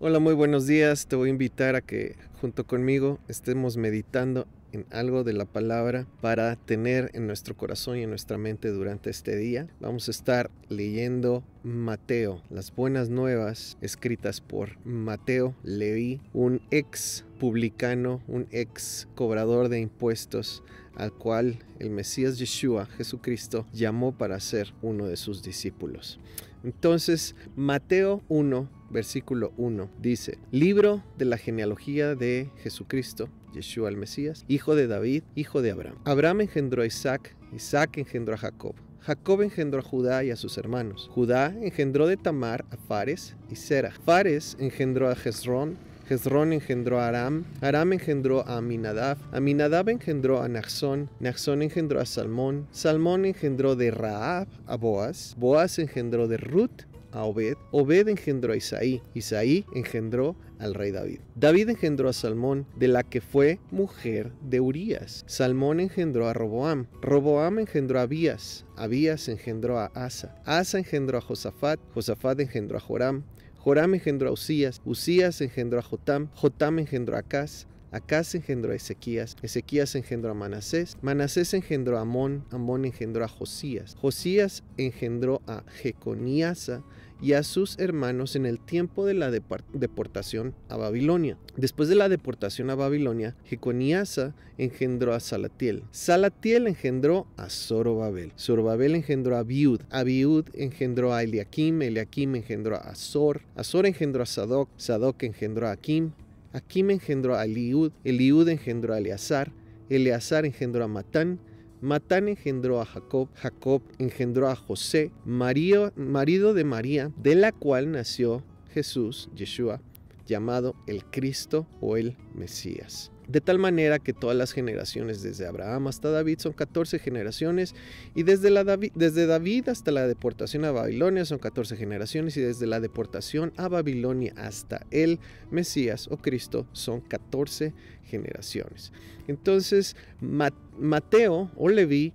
Hola, muy buenos días. Te voy a invitar a que junto conmigo estemos meditando en algo de la palabra para tener en nuestro corazón y en nuestra mente durante este día. Vamos a estar leyendo Mateo, las buenas nuevas escritas por Mateo Leví, un ex publicano, un ex cobrador de impuestos al cual el Mesías Yeshua, Jesucristo, llamó para ser uno de sus discípulos. Entonces, Mateo 1, versículo 1, dice: libro de la genealogía de Jesucristo, Yeshua el Mesías, hijo de David, hijo de Abraham. Abraham engendró a Isaac, Isaac engendró a Jacob. Jacob engendró a Judá y a sus hermanos. Judá engendró de Tamar a Fares y Serach. Fares engendró a Hezrón. Hezrón engendró a Aram. Aram engendró a Aminadab. Aminadab engendró a Naxón. Naxón engendró a Salmón. Salmón engendró de Rahab a Boaz. Boaz engendró de Ruth a Obed. Obed engendró a Isaí. Isaí engendró al rey David. David engendró a Salmón, de la que fue mujer de Urías. Salmón engendró a Roboam. Roboam engendró a Abías. Abías engendró a Asa. Asa engendró a Josafat. Josafat engendró a Joram. Joram engendró a Usías. Usías engendró a Jotam. Jotam engendró a Acaz. Acaz engendró a Ezequías. Ezequías engendró a Manasés. Manasés engendró a Amón. Amón engendró a Josías. Josías engendró a Jeconíasa y a sus hermanos en el tiempo de la deportación a Babilonia. Después de la deportación a Babilonia, Jeconíasa engendró a Salatiel. Salatiel engendró a Zorobabel. Zorobabel engendró a Abiud. Abiud engendró a Eliakim. Eliakim engendró a Azor. Azor engendró a Sadoc. Sadoc engendró a Akim. Akim engendró a Eliud. Eliud engendró a Eleazar. Eleazar engendró a Matán. Matán engendró a Jacob. Jacob engendró a José, marido de María, de la cual nació Jesús, Yeshua, llamado el Cristo o el Mesías. De tal manera que todas las generaciones desde Abraham hasta David son 14 generaciones, y desde David hasta la deportación a Babilonia son 14 generaciones, y desde la deportación a Babilonia hasta el Mesías o Cristo son 14 generaciones. Entonces, Mateo o Leví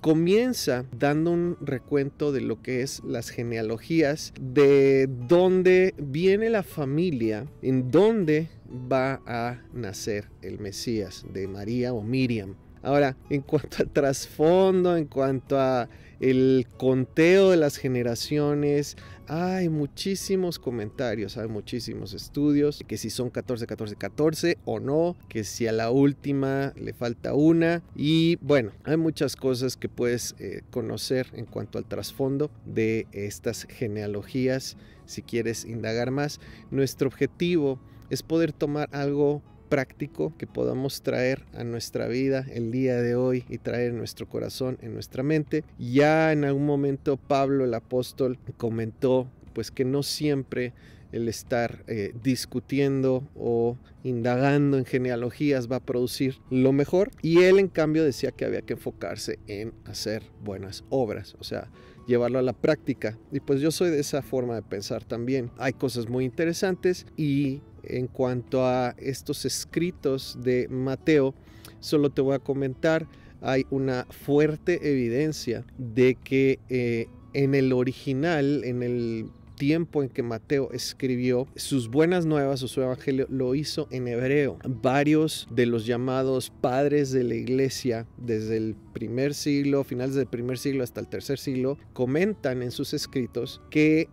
comienza dando un recuento de lo que es las genealogías, de dónde viene la familia, en dónde va a nacer el Mesías, de María o Miriam. Ahora, en cuanto al trasfondo, en cuanto a el conteo de las generaciones, hay muchísimos comentarios, hay muchísimos estudios, que si son 14, 14, 14 o no, que si a la última le falta una, y bueno, hay muchas cosas que puedes conocer en cuanto al trasfondo de estas genealogías. Si quieres indagar más, nuestro objetivo es poder tomar algo práctico que podamos traer a nuestra vida el día de hoy y traer en nuestro corazón, en nuestra mente. Ya en algún momento Pablo el apóstol comentó pues que no siempre el estar discutiendo o indagando en genealogías va a producir lo mejor, y él en cambio decía que había que enfocarse en hacer buenas obras, o sea, llevarlo a la práctica. Y pues yo soy de esa forma de pensar también. Hay cosas muy interesantes, y en cuanto a estos escritos de Mateo, solo te voy a comentar, hay una fuerte evidencia de que en el original, en el tiempo en que Mateo escribió sus buenas nuevas o su evangelio, lo hizo en hebreo. Varios de los llamados padres de la iglesia desde el primer siglo, finales del primer siglo hasta el tercer siglo, comentan en sus escritos que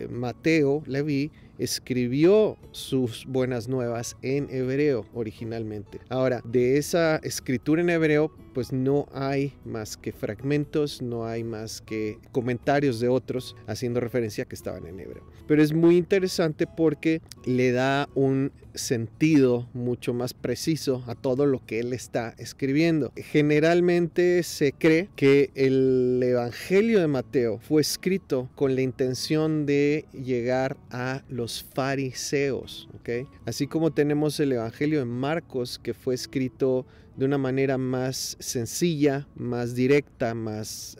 Mateo Leví escribió sus buenas nuevas en hebreo originalmente. Ahora, de esa escritura en hebreo, pues no hay más que fragmentos, no hay más que comentarios de otros haciendo referencia a que estaban en hebreo. Pero es muy interesante porque le da un sentido mucho más preciso a todo lo que él está escribiendo. Generalmente se cree que el Evangelio de Mateo fue escrito con la intención de llegar a los fariseos, ¿ok? Así como tenemos el Evangelio de Marcos, que fue escrito de una manera más sencilla, más directa, más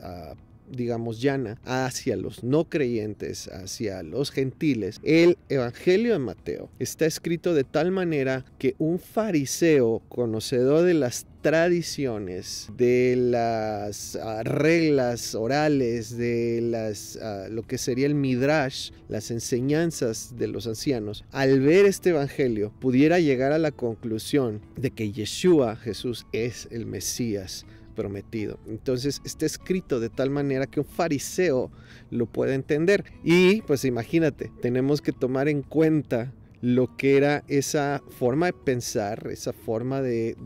digamos, llana hacia los no creyentes, hacia los gentiles, el Evangelio de Mateo está escrito de tal manera que un fariseo conocedor de las tradiciones, de las reglas orales, de lo que sería el midrash, las enseñanzas de los ancianos, al ver este evangelio pudiera llegar a la conclusión de que Yeshua, Jesús, es el Mesías prometido. Entonces está escrito de tal manera que un fariseo lo puede entender. Y pues imagínate, tenemos que tomar en cuenta lo que era esa forma de pensar, esa forma de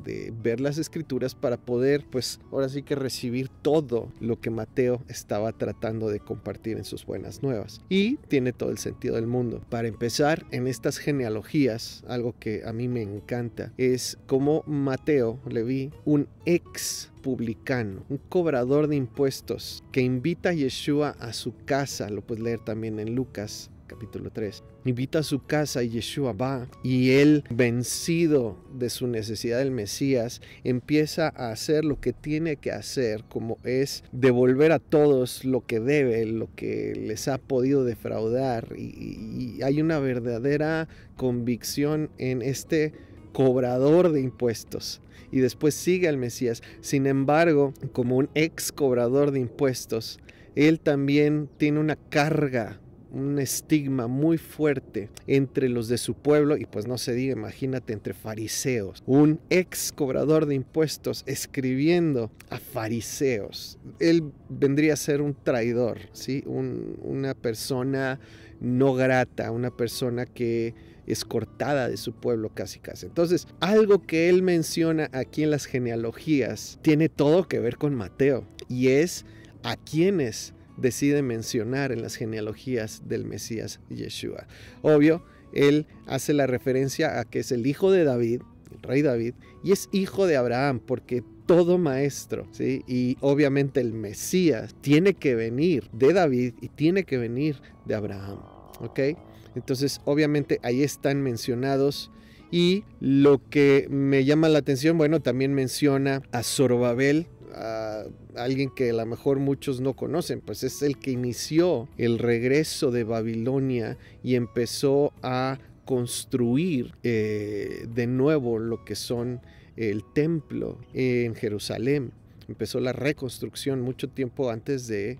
ver las escrituras para poder, pues ahora sí que recibir todo lo que Mateo estaba tratando de compartir en sus buenas nuevas. Y tiene todo el sentido del mundo. Para empezar, en estas genealogías, algo que a mí me encanta, es cómo Mateo, Leví, un ex publicano, un cobrador de impuestos, que invita a Yeshua a su casa, lo puedes leer también en Lucas capítulo 3. Invita a su casa y Yeshua va, y él, vencido de su necesidad del Mesías, empieza a hacer lo que tiene que hacer, como es devolver a todos lo que debe, lo que les ha podido defraudar, y hay una verdadera convicción en este cobrador de impuestos. Y después sigue al Mesías. Sin embargo, como un ex cobrador de impuestos, él también tiene una carga, un estigma muy fuerte entre los de su pueblo, y pues no se diga, imagínate, entre fariseos. Un ex cobrador de impuestos escribiendo a fariseos. Él vendría a ser un traidor, ¿sí? Una persona no grata, una persona que es cortada de su pueblo casi. Entonces, algo que él menciona aquí en las genealogías tiene todo que ver con Mateo, y es a quienes decide mencionar en las genealogías del Mesías Yeshua. Obvio, él hace la referencia a que es el hijo de David, el rey David, y es hijo de Abraham, porque todo maestro, ¿sí? Y obviamente el Mesías tiene que venir de David y tiene que venir de Abraham, ¿ok? Entonces, obviamente ahí están mencionados. Y lo que me llama la atención, bueno, también menciona a Zorobabel, a alguien que a lo mejor muchos no conocen, pues es el que inició el regreso de Babilonia y empezó a construir de nuevo lo que son el templo en Jerusalén. Empezó la reconstrucción mucho tiempo antes de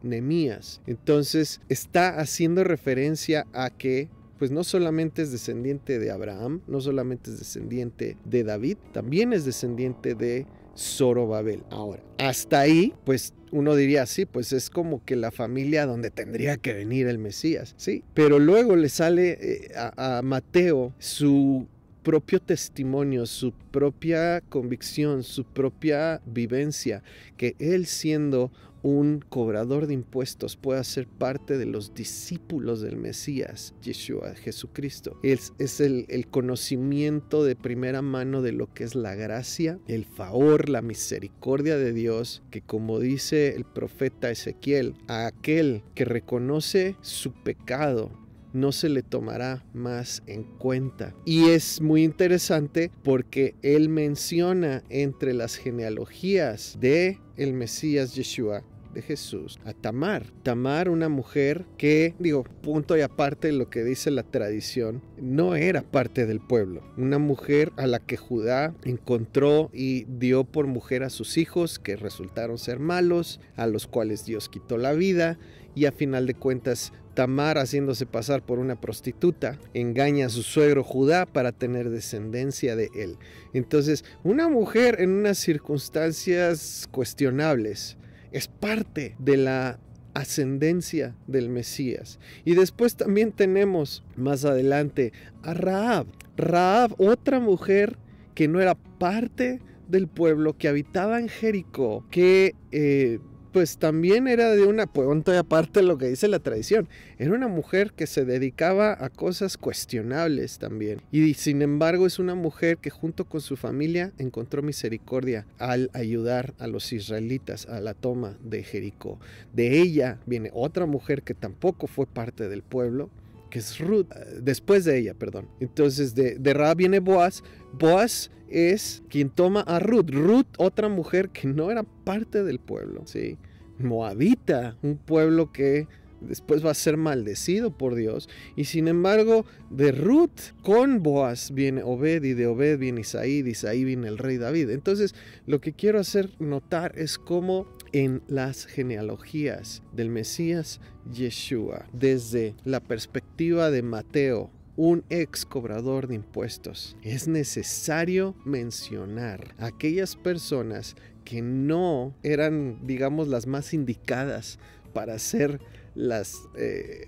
Nehemías. Entonces está haciendo referencia a que pues no solamente es descendiente de Abraham, no solamente es descendiente de David, también es descendiente de Zorobabel. Ahora, hasta ahí, pues uno diría, sí, pues es como que la familia donde tendría que venir el Mesías, sí, pero luego le sale a Mateo su propio testimonio, su propia convicción, su propia vivencia, que él, siendo un cobrador de impuestos, pueda ser parte de los discípulos del Mesías, Yeshua, Jesucristo. Es el conocimiento de primera mano de lo que es la gracia, el favor, la misericordia de Dios, que como dice el profeta Ezequiel, a aquel que reconoce su pecado, no se le tomará más en cuenta. Y es muy interesante porque él menciona entre las genealogías de el Mesías Yeshua, de Jesús, a Tamar. Tamar, una mujer que, punto y aparte de lo que dice la tradición, no era parte del pueblo. Una mujer a la que Judá encontró y dio por mujer a sus hijos, que resultaron ser malos, a los cuales Dios quitó la vida, y a final de cuentas Tamar, haciéndose pasar por una prostituta, engaña a su suegro Judá para tener descendencia de él. Entonces, una mujer en unas circunstancias cuestionables es parte de la ascendencia del Mesías. Y después también tenemos más adelante a Rahab. Rahab, otra mujer que no era parte del pueblo, que habitaba en Jericó, que pues también era de una, punto y aparte de lo que dice la tradición, era una mujer que se dedicaba a cosas cuestionables también. Y sin embargo es una mujer que junto con su familia encontró misericordia al ayudar a los israelitas a la toma de Jericó. De ella viene otra mujer que tampoco fue parte del pueblo, que es Ruth, después de ella, perdón. Entonces de Rahab viene Boaz. Boaz es quien toma a Ruth. Ruth, otra mujer que no era parte del pueblo, ¿sí? moabita, un pueblo que después va a ser maldecido por Dios. Y sin embargo, de Ruth con Boaz viene Obed, y de Obed viene Isaí, de Isaí viene el rey David. Entonces, lo que quiero hacer notar es cómo en las genealogías del Mesías Yeshua, desde la perspectiva de Mateo, un ex cobrador de impuestos, es necesario mencionar a aquellas personas que no eran, digamos, las más indicadas para ser las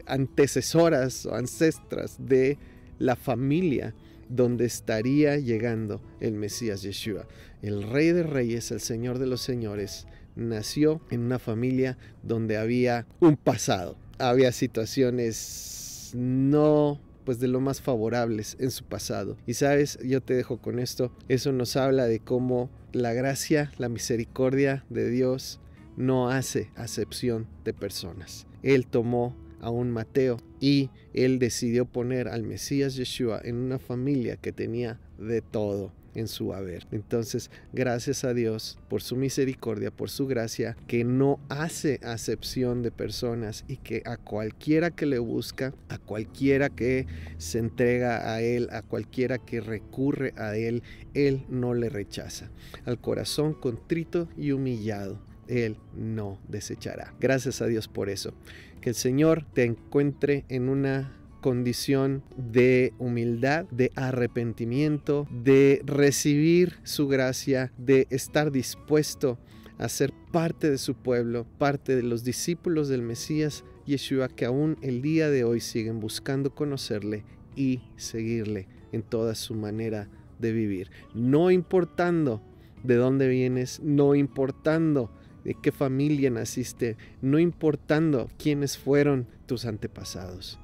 antecesoras o ancestras de la familia donde estaría llegando el Mesías Yeshua. El Rey de Reyes, el Señor de los Señores, nació en una familia donde había un pasado, había situaciones no pues de lo más favorables en su pasado. Y sabes, yo te dejo con esto. Eso nos habla de cómo la gracia, la misericordia de Dios no hace acepción de personas. Él tomó a un Mateo y él decidió poner al Mesías Yeshua en una familia que tenía de todo en su haber. Entonces, gracias a Dios por su misericordia, por su gracia, que no hace acepción de personas y que a cualquiera que le busca, a cualquiera que se entrega a Él, a cualquiera que recurre a Él, Él no le rechaza. Al corazón contrito y humillado, Él no desechará. Gracias a Dios por eso. Que el Señor te encuentre en una condición de humildad, de arrepentimiento, de recibir su gracia, de estar dispuesto a ser parte de su pueblo, parte de los discípulos del Mesías Yeshua, que aún el día de hoy siguen buscando conocerle y seguirle en toda su manera de vivir. No importando de dónde vienes, no importando de qué familia naciste, no importando quiénes fueron tus antepasados.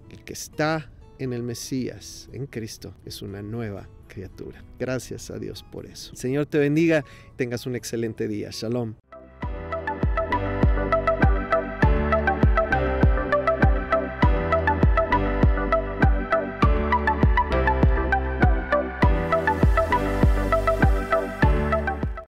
El que está en el Mesías, en Cristo, es una nueva criatura. Gracias a Dios por eso. El Señor te bendiga. Tengas un excelente día. Shalom.